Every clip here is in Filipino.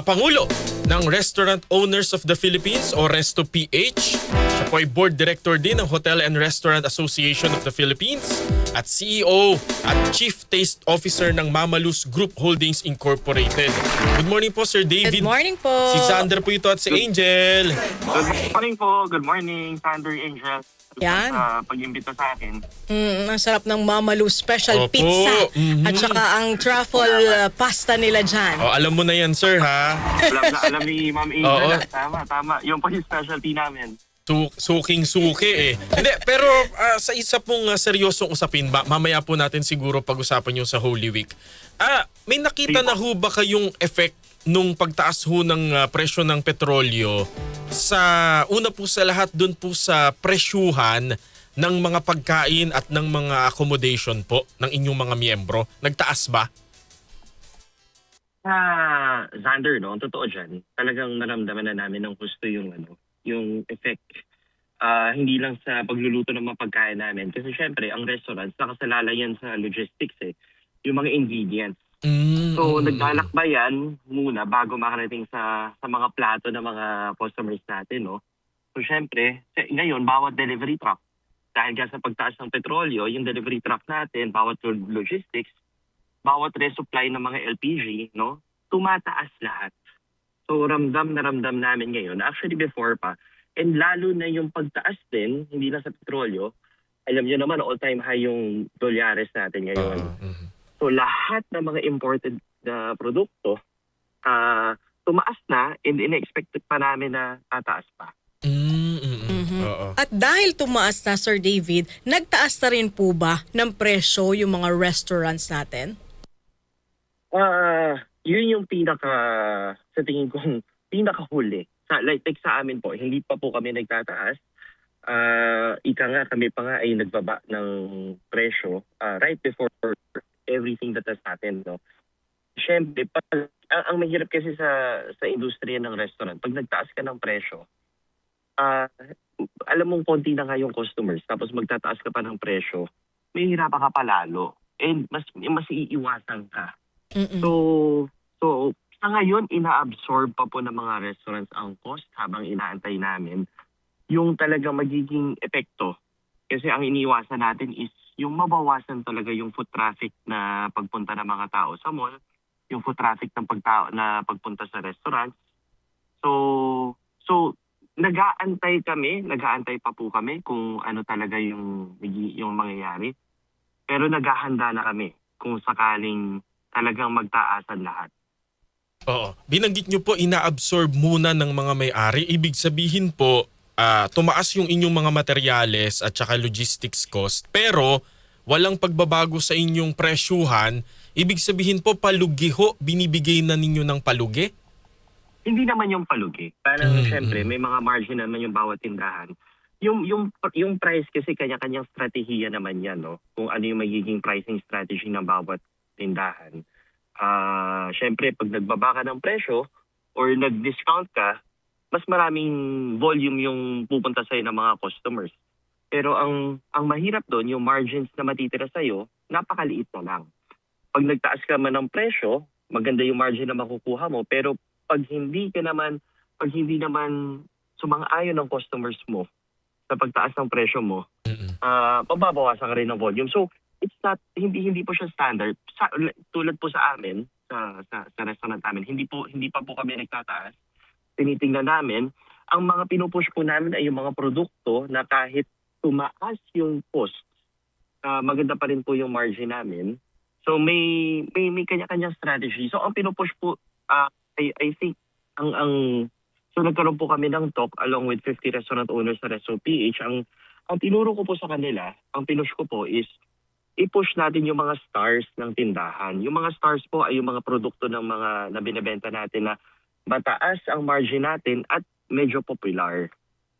Pangulo ng Restaurant Owners of the Philippines o Resto PH. Siya po ay Board Director din ng Hotel and Restaurant Association of the Philippines at CEO at Chief Taste Officer ng Mamalu's Group Holdings Incorporated. Good morning po, Sir David. Good morning po. Si Sander po ito at si Angel. Good morning po. Good morning, Sander, Angel. Yan. Pag-imbita sa akin. Ang sarap ng Mamalu's Special Opo. Pizza. Mhm. At saka ang truffle pasta nila dyan. Oh, alam mo na yan, sir, ha? Alam ni Ma'am Oo. Angel. Tama. Yung po yung specialty namin. Suking-suki eh. Hindi, pero sa isa pong seryosong usapin, mamaya po natin siguro pag-usapan yung sa Holy Week. May nakita na ho ba kayong effect nung pagtaas ho ng presyo ng petrolyo sa una po sa lahat dun po sa presyuhan ng mga pagkain at ng mga accommodation po ng inyong mga miyembro? Nagtaas ba? Sander, no? Ang totoo dyan, talagang naramdaman na namin ng gusto yung effect. Hindi lang sa pagluluto ng mga pagkain namin. Kasi syempre, ang restaurants, nakasalala yan sa logistics eh. Yung mga ingredients. So, naglalakbayan muna bago makarating sa mga plato ng mga customers natin, no? So, syempre, ngayon, bawat delivery truck, dahil nga sa pagtaas ng petrolyo, yung delivery truck natin, bawat logistics, bawat resupply ng mga LPG, no? Tumataas lahat. So, ramdam na ramdam namin ngayon. Actually, before pa, and lalo na yung pagtaas din, hindi lang sa petrolyo, alam niyo naman, all-time high yung dolyares natin ngayon. So lahat ng mga imported na produkto, tumaas na and in-expected pa namin na tataas pa. Oo. At dahil tumaas na, Sir David, nagtaas na rin po ba ng presyo yung mga restaurants natin? Yun yung sa tingin ko, pinakahuli. Like sa amin po, hindi pa po kami nagtataas. Ika nga, kami pa nga ay nagbaba ng presyo right before everything that has happened, no? Siyempre, ang mahirap kasi sa industriya ng restaurant, pag nagtaas ka ng presyo, alam mong konti na nga yung customers, tapos magtataas ka pa ng presyo, may hirapan ka pa lalo. And mas iiwasan ka. So, sa ngayon, ina-absorb pa po ng mga restaurants ang cost habang inaantay namin yung talagang magiging epekto. Kasi ang iniiwasan natin is yung mabawasan talaga yung foot traffic na pagpunta ng mga tao sa mall, yung foot traffic ng pagpunta sa restaurants. So nag-aantay pa po kami kung ano talaga yung mangyayari. Pero naghahanda na kami kung sakaling talagang magtaasan lahat. Oo. Binanggit nyo po, ina-absorb muna ng mga may-ari. Ibig sabihin po, tumaas yung inyong mga materyales at saka logistics cost, pero walang pagbabago sa inyong presyuhan. Ibig sabihin po, palugi ho, binibigay na ninyo ng palugi? Hindi naman yung palugi. Parang syempre, may mga margin naman yung bawat tindahan. Yung price kasi kanya-kanyang strategiya naman yan, no? Kung ano yung magiging pricing strategy ng bawat tindahan. Syempre, pag nagbaba ka ng presyo or nag-discount ka, mas maraming volume yung pupunta sa'yo ng mga customers. Pero ang mahirap doon, yung margins na matitira sa'yo, napakaliit na lang. Pag nagtaas ka man ng presyo, maganda yung margin na makukuha mo. Pero pag hindi naman sumang-ayon ng customers mo sa pagtaas ng presyo mo, pababawasan ka rin ng volume. So, it's not, hindi po siya standard. Tulad po sa amin, sa restaurant namin, hindi pa po kami nagtataas. Tinitingnan namin, ang mga pinupush po namin ay yung mga produkto na kahit tumaas yung cost, maganda pa rin po yung margin namin. So may kanya-kanyang strategy. So ang pinupush po, I think, so nagkaroon po kami ng talk along with 50 restaurant owners sa Resto PH. Ang tinuro ko po sa kanila, ang pinush ko po is, i-push natin yung mga stars ng tindahan. Yung mga stars po ay yung mga produkto ng mga na binibenta natin na mataas ang margin natin at medyo popular.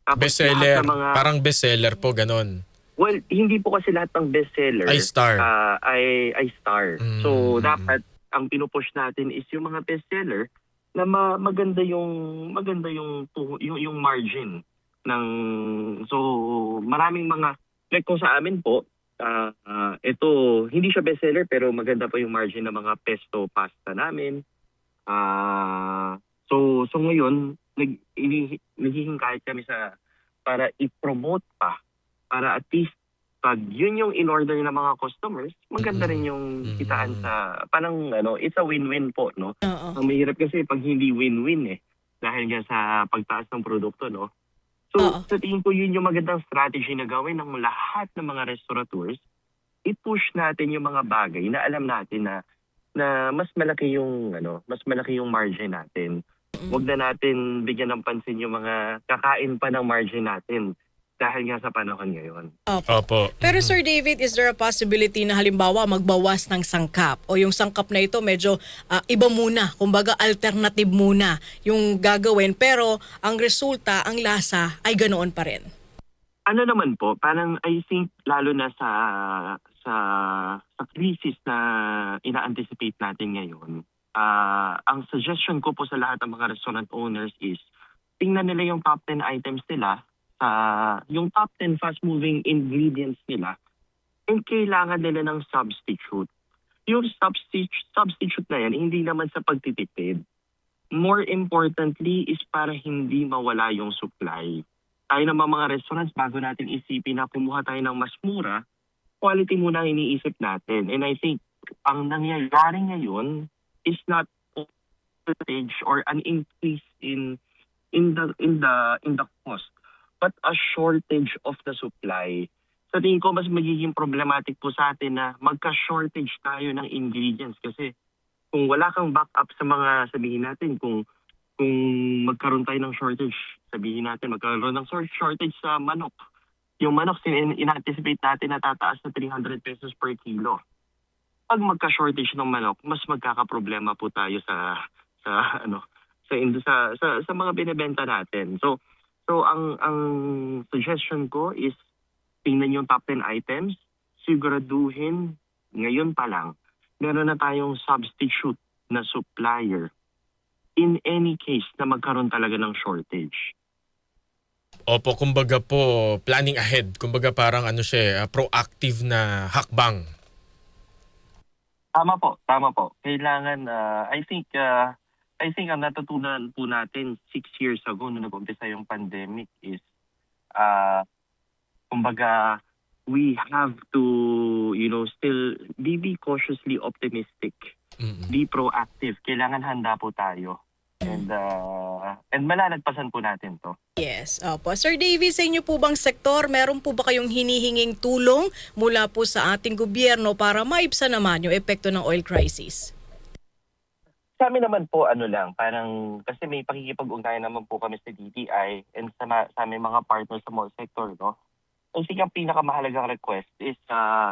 Tapos Bestseller. mga, Parang bestseller po, ganon. well, hindi po kasi lahat ng bestseller Ay star. ay star. So dapat ang pinupush natin is yung mga bestseller na maganda yung margin ng, so maraming mga, like kung sa amin po, ito hindi siya bestseller pero maganda pa yung margin ng mga pesto pasta namin. So ngayon, naghihingkayat kami para i-promote pa, para at least pag yun yung in-order ng mga customers, maganda rin yung kitaan sa, parang it's a win-win po, no? Oo. Ang mahirap kasi pag hindi win-win dahil nga sa pagtaas ng produkto, no? So, Oo. sa tingin ko yun yung magandang strategy na gawin ng lahat ng mga restaurateurs. I-push natin yung mga bagay na alam natin na mas malaki yung margin natin. Huwag na natin bigyan ng pansin yung mga kakain pa ng margin natin dahil nga sa panahon ngayon. Opo. Pero Sir David, is there a possibility na halimbawa magbawas ng sangkap o yung sangkap na ito medyo iba muna, kumbaga alternative muna yung gagawin pero ang resulta, ang lasa ay ganoon pa rin? Ano naman po, parang I think lalo na sa crisis na ina-anticipate natin ngayon, ang suggestion ko po sa lahat ng mga restaurant owners is tingnan nila yung top 10 items nila, yung top 10 fast-moving ingredients nila, and kailangan nila ng substitute. Yung substitute na yan, hindi naman sa pagtitipid. More importantly is para hindi mawala yung supply. Tayo naman mga restaurants, bago natin isipin na kumuha tayo ng mas mura, quality muna ang iniisip natin. And I think ang nangyayari ngayon is not shortage or an increase in the cost, but a shortage of the supply. Sa tingin ko, mas magiging problematic po sa atin na magka-shortage tayo ng ingredients kasi kung wala kang backup sa mga, sabihin natin, kung magkaroon tayo ng shortage, sabihin natin, magkaroon ng shortage sa manok. Yung manok, in-anticipate natin na tataas na 300 pesos per kilo. Pag magka-shortage ng manok, mas magkakaproblema po tayo sa mga binebenta natin. So ang suggestion ko is tingnan yung top 10 items, siguraduhin ngayon pa lang meron na tayong substitute na supplier in any case na magkaroon talaga ng shortage. Opo, kumbaga po, planning ahead. Kumbaga parang proactive na hakbang. Tama po. Kailangan, I think ang natutunan po natin 6 years ago nung nag-umpisa yung pandemic is, kumbaga, we have to, still be cautiously optimistic. Be proactive. Kailangan handa po tayo. And malalagpasan po natin to. Yes, opo. Sir David, sa inyo po bang sektor, meron po ba kayong hinihinging tulong mula po sa ating gobyerno para maibsan naman yung epekto ng oil crisis? Sa amin naman po, parang, kasi may pakikipag-ugnayan naman po kami sa DTI and sa aming mga partners sa mall sector, no? I think ang pinakamahalagang request is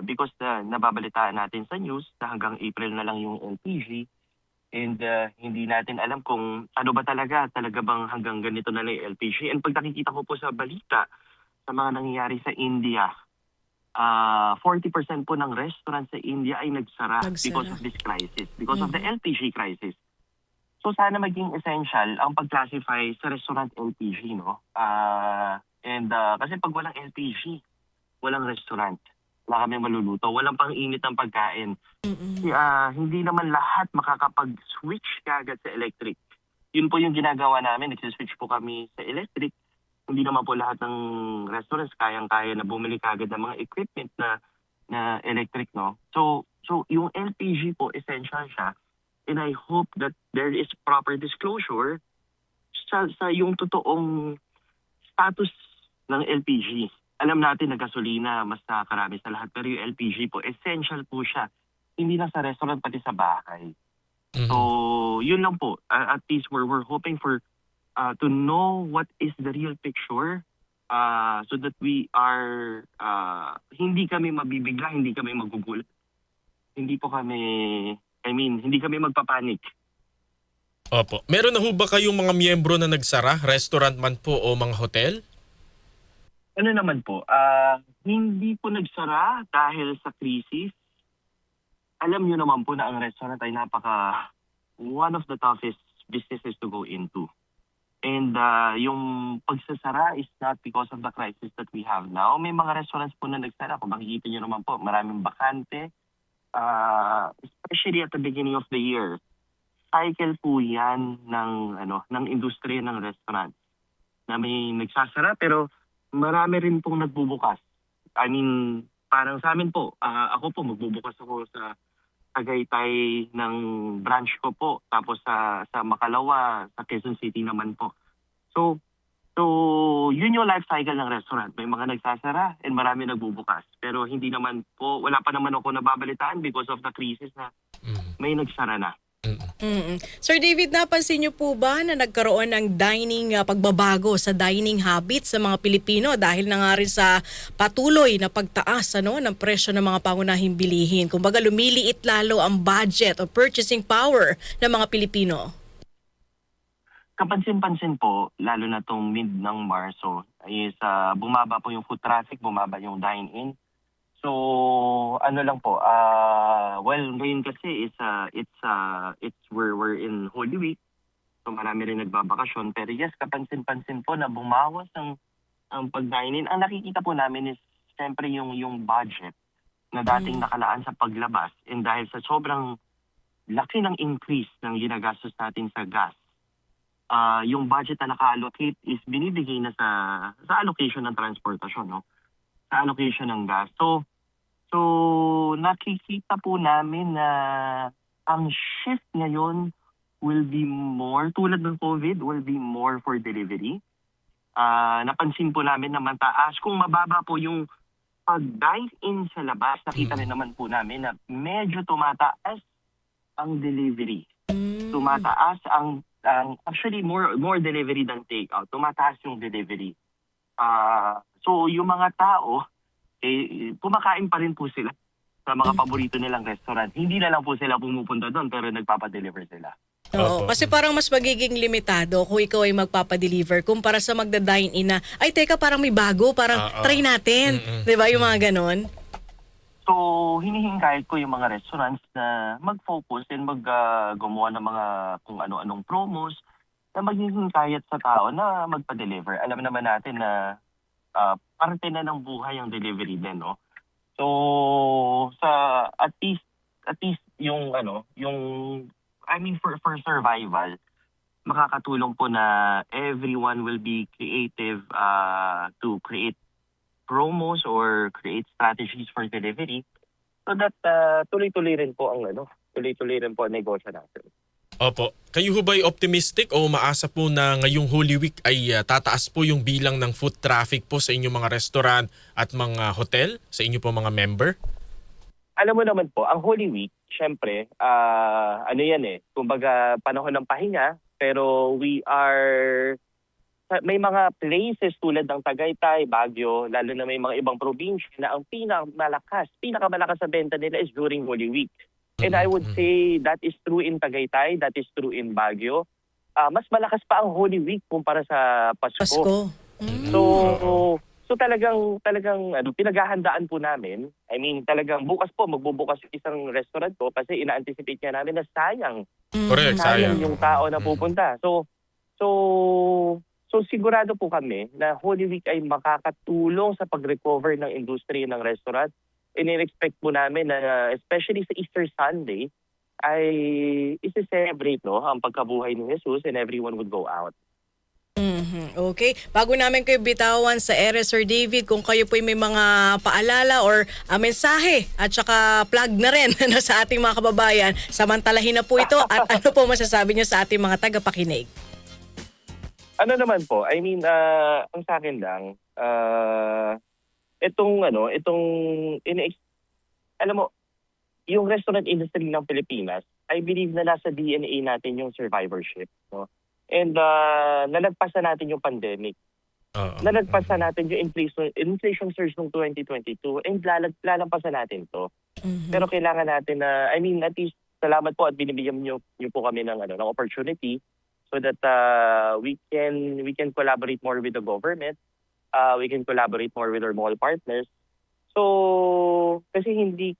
because nababalitaan natin sa news na hanggang April na lang yung LPG and hindi natin alam kung ano ba talaga bang hanggang ganito na lang yung LPG. And pag nakikita ko po sa balita, sa mga nangyayari sa India, 40% po ng restaurant sa India ay nagsara because of this crisis, because of the LPG crisis. So sana maging essential ang pag-classify sa restaurant LPG, no? Kasi pag walang LPG, walang restaurant. Wala kami maluluto. Walang pang-init ng pagkain. Hindi naman lahat makakapag-switch kagad sa electric. Yun po yung ginagawa namin. Nag-switch po kami sa electric. Hindi naman po lahat ng restaurants kayang-kaya na bumili kagad ng mga equipment na electric, no? So yung LPG po, essential siya. And I hope that there is proper disclosure sa yung totoong status ng LPG. Alam natin na gasolina mas nakakarami sa lahat, pero yung LPG po, essential po siya. Hindi lang sa restaurant, pati sa bahay. So, yun lang po. At least we're hoping for to know what is the real picture so that we are, hindi kami mabibigla, hindi kami magugulat. Hindi kami magpapanik. Opo. Meron na ho ba kayong mga miyembro na nagsara? Restaurant man po o mga hotel? Ano naman po, hindi po nagsara dahil sa crisis. Alam niyo naman po na ang restaurant ay one of the toughest businesses to go into. And yung pagsasara is not because of the crisis that we have now. May mga restaurants po na nagsara. Kung makikita niyo naman po, maraming bakante, especially at the beginning of the year. cycle po yan ng industriya ng restaurant na may nagsasara pero marami rin pong nagbubukas. I mean, parang sa amin po, ako po magbubukas ako sa Tagaytay ng branch ko po. Tapos sa Macalawa, sa Quezon City naman po. So yun yung life cycle ng restaurant. May mga nagsasara and marami nagbubukas. Pero hindi naman po, wala pa naman ako nababalitaan because of the crisis na may nagsara na. Sir David, napansin niyo po ba na nagkaroon ng pagbabago sa dining habits sa mga Pilipino dahil na nga rin sa patuloy na pagtaas ng presyo ng mga pangunahing bilihin? Kumbaga lumiliit lalo ang budget o purchasing power ng mga Pilipino. Kapansin-pansin po, lalo na tong mid ng Marso, is bumaba po yung foot traffic, bumaba yung dine-in. So, ano lang po, well, ngayon kasi we're in Holy Week. So, marami rin nagbabakasyon. Pero yes, kapansin-pansin po na bumawas ang pag-dine-in. Ang nakikita po namin is, siyempre, yung budget na dating nakalaan sa paglabas. And dahil sa sobrang laki ng increase ng ginagastos natin sa gas, yung budget na naka-allocate is binibigay na sa allocation ng transportasyon, no? Sa allocation ng gas. So nakikita po namin na ang shift ngayon will be more, tulad ng COVID, will be more for delivery. Napansin po namin na mataas. Kung mababa po yung pag-dine-in sa labas, nakita rin naman po namin na medyo tumataas ang delivery. Tumataas actually more delivery than take-out. Tumataas yung delivery. So yung mga tao, kumakain pa rin po sila sa mga paborito nilang restaurant. Hindi na lang po sila pumupunta doon pero nagpapadeliver sila. Oo, kasi parang mas magiging limitado kung ikaw ay magpapadeliver kumpara sa magda-dine-in na, ay teka, parang may bago, parang try natin. Diba yung mga ganon? So, hinihingkayat ko yung mga restaurants na mag-focus and gumawa ng mga kung ano-anong promos na maghihingkayat sa tao na magpa-deliver. Alam naman natin na parte na ng buhay ang delivery din, no? So, at least yung for survival, makakatulong po na everyone will be creative to create promos or create strategies for delivery so that tuloy-tuloy rin po ang negosyo natin. Opo. Kayo ho ba'y optimistic o maasa po na ngayong Holy Week ay tataas po yung bilang ng foot traffic po sa inyong mga restaurant at mga hotel, sa inyo po mga member? Alam mo naman po, ang Holy Week, syempre, kumbaga panahon ng pahinga, pero may mga places tulad ng Tagaytay, Baguio, lalo na may mga ibang probinsya na ang pinakamalakas sa benta nila is during Holy Week. And I would say that is true in Tagaytay, that is true in Baguio. Mas malakas pa ang Holy Week kumpara sa Pasko. So talagang pinaghahandaan po namin. I mean, talagang bukas po magbubukas yung isang restaurant ko kasi ina-anticipate niya namin na sayang Sayang yung tao na pupunta. So sigurado po kami na Holy Week ay makakatulong sa pag-recover ng industriya ng restaurant. In-expect po namin na especially sa Easter Sunday ay isi-celebrate ang pagkabuhay ni Jesus and everyone would go out. Okay. Bago namin kayo bitawan sa ere, Sir David, kung kayo po may mga paalala or mensahe at saka plug na rin sa ating mga kababayan, samantalahin na po ito at ano po masasabi niyo sa ating mga tagapakinig? Ano naman po, I mean, ang sa akin lang, alam mo, yung restaurant industry ng Pilipinas, I believe na nasa DNA natin yung survivorship, no? And nalagpasan natin yung pandemic. Nalagpasan natin yung inflation surge ng 2022 and lalampasan natin to. Pero kailangan natin na, at least salamat po at binibigyan niyo po kami ng opportunity so that we can collaborate more with the government. We can collaborate more with our mall partners. So, kasi hindi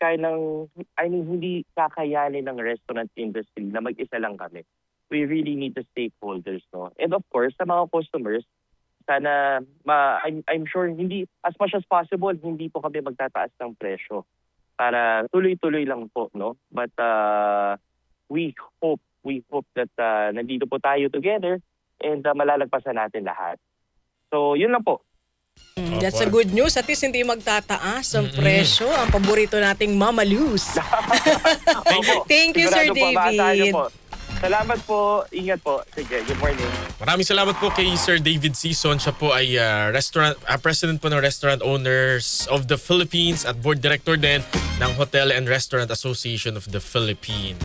kakayanin ng restaurant industry na mag-isa lang kami. We really need the stakeholders, no? And of course, sa mga customers, sana, I'm sure, hindi, as much as possible, hindi po kami magtataas ng presyo para tuloy-tuloy lang po, no? But we hope we hope that nandito po tayo together and malalagpasan natin lahat. So, yun lang po. That's a good news. At least hindi magtataas ang presyo. Ang paborito nating Mama Luz. Thank you, Sir Sigurado po, maasahan niyo David. po. Salamat po. Ingat po. Sige, good morning. Maraming salamat po kay Sir David Sison. Siya po ay president po ng Restaurant Owners of the Philippines at board director din ng Hotel and Restaurant Association of the Philippines.